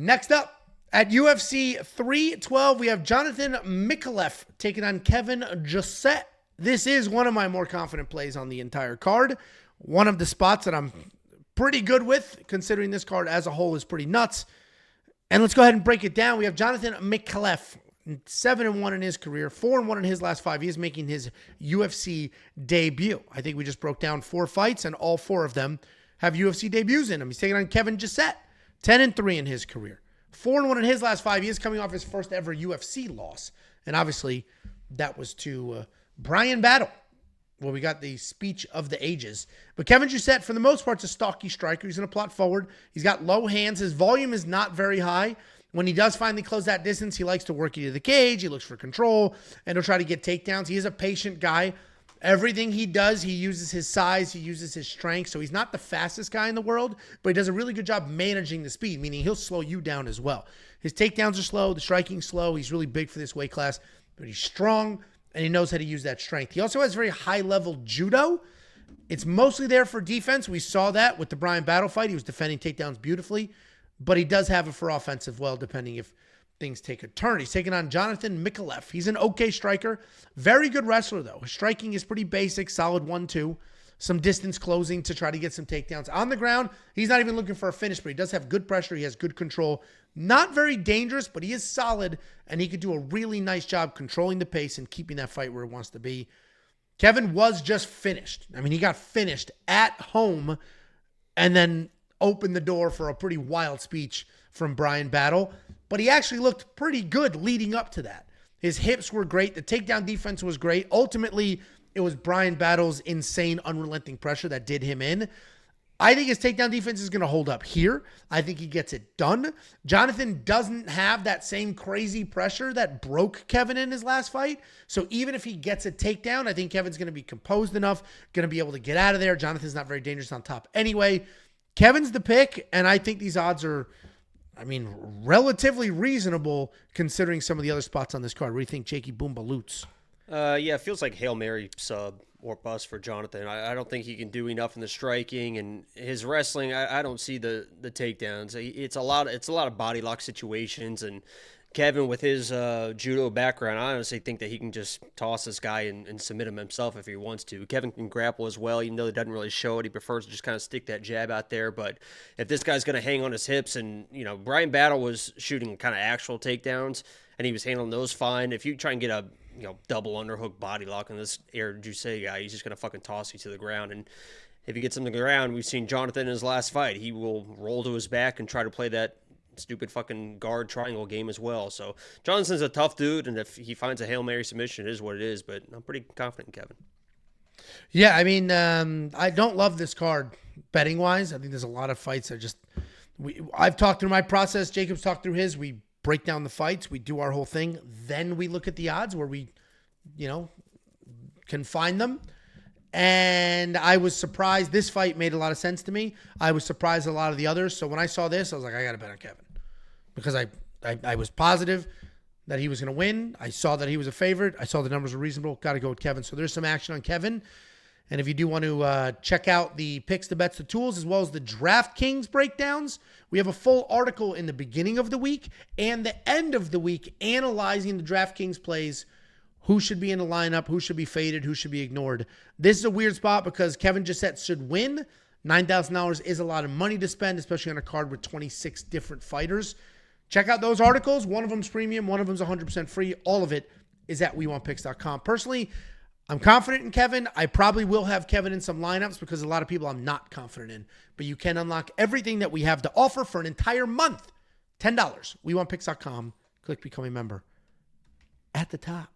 Next up, at UFC 312, we have Jonathan Micallef taking on Kevin Jousset. This is one of my more confident plays on the entire card. One of the spots that I'm pretty good with, considering this card as a whole is pretty nuts. And let's go ahead and break it down. We have Jonathan Micallef, 7-1 in his career, 4-1 in his last 5 years, making his UFC debut. I think we just broke down 4 fights, and all 4 of them have UFC debuts in them. He's taking on Kevin Jousset, 10-3 in his career, 4-1 in his last 5 years, coming off his first ever UFC loss. And obviously, that was to Brian Battle, where we got the speech of the ages. But Kevin Jousset, for the most part, is a stocky striker. He's going to plot forward. He's got low hands. His volume is not very high. When he does finally close that distance, he likes to work you to the cage. He looks for control, and he'll try to get takedowns. He is a patient guy. Everything he does, he uses his size. He uses his strength. So he's not the fastest guy in the world, but he does a really good job managing the speed, meaning he'll slow you down as well. His takedowns are slow. The striking's slow. He's really big for this weight class, but he's strong, and he knows how to use that strength. He also has very high-level judo. It's mostly there for defense. We saw that with the Brian Battle fight. He was defending takedowns beautifully, but he does have it for offensive well, depending if things take a turn. He's taking on Jonathan Micallef. He's an okay striker. Very good wrestler, though. His striking is pretty basic, solid 1-2. Some distance closing to try to get some takedowns. On the ground, he's not even looking for a finish, but he does have good pressure. He has good control. Not very dangerous, but he is solid, and he could do a really nice job controlling the pace and keeping that fight where it wants to be. Kevin was just finished. I mean, he got finished at home and then opened the door for a pretty wild speech from Brian Battle, but he actually looked pretty good leading up to that. His hips were great. The takedown defense was great. Ultimately, it was Brian Battle's insane, unrelenting pressure that did him in. I think his takedown defense is going to hold up here. I think he gets it done. Jonathan doesn't have that same crazy pressure that broke Kevin in his last fight. So even if he gets a takedown, I think Kevin's going to be composed enough, going to be able to get out of there. Jonathan's not very dangerous on top anyway. Kevin's the pick, and I think these odds are, relatively reasonable considering some of the other spots on this card. What do you think, Jakey Boom Baloots? Yeah, it feels like Hail Mary sub or bust for Jonathan. I don't think he can do enough in the striking, and his wrestling, I don't see the takedowns. It's a lot of body lock situations, and Kevin, with his judo background, I honestly think that he can just toss this guy and submit him himself if he wants to. Kevin can grapple as well, even though he doesn't really show it. He prefers to just kind of stick that jab out there. But if this guy's going to hang on his hips, and, Brian Battle was shooting kind of actual takedowns, and he was handling those fine. If you try and get a double underhook body lock on this Air Jousset guy, he's just going to fucking toss you to the ground. And if he gets him to the ground, we've seen Jonathan in his last fight. He will roll to his back and try to play that stupid fucking guard triangle game as well. So Johnson's a tough dude, and if he finds a Hail Mary submission, it is what it is, but I'm pretty confident in Kevin. Yeah, I don't love this card betting wise. I think there's a lot of fights that I've talked through my process. Jacob's talked through his. We break down the fights. We do our whole thing. Then we look at the odds where we, can find them. And I was surprised. This fight made a lot of sense to me. I was surprised a lot of the others. So when I saw this, I was like, I got to bet on Kevin. Because I was positive that he was going to win. I saw that he was a favorite. I saw the numbers were reasonable. Got to go with Kevin. So there's some action on Kevin. And if you do want to check out the picks, the bets, the tools, as well as the DraftKings breakdowns, we have a full article in the beginning of the week and the end of the week analyzing the DraftKings plays. Who should be in the lineup? Who should be faded? Who should be ignored? This is a weird spot because Kevin Jousset should win. $9,000 is a lot of money to spend, especially on a card with 26 different fighters. Check out those articles. One of them's premium. One of them's 100% free. All of it is at WeWantPicks.com. Personally, I'm confident in Kevin. I probably will have Kevin in some lineups because a lot of people I'm not confident in. But you can unlock everything that we have to offer for an entire month. $10. WeWantPicks.com. Click Become a Member at the top.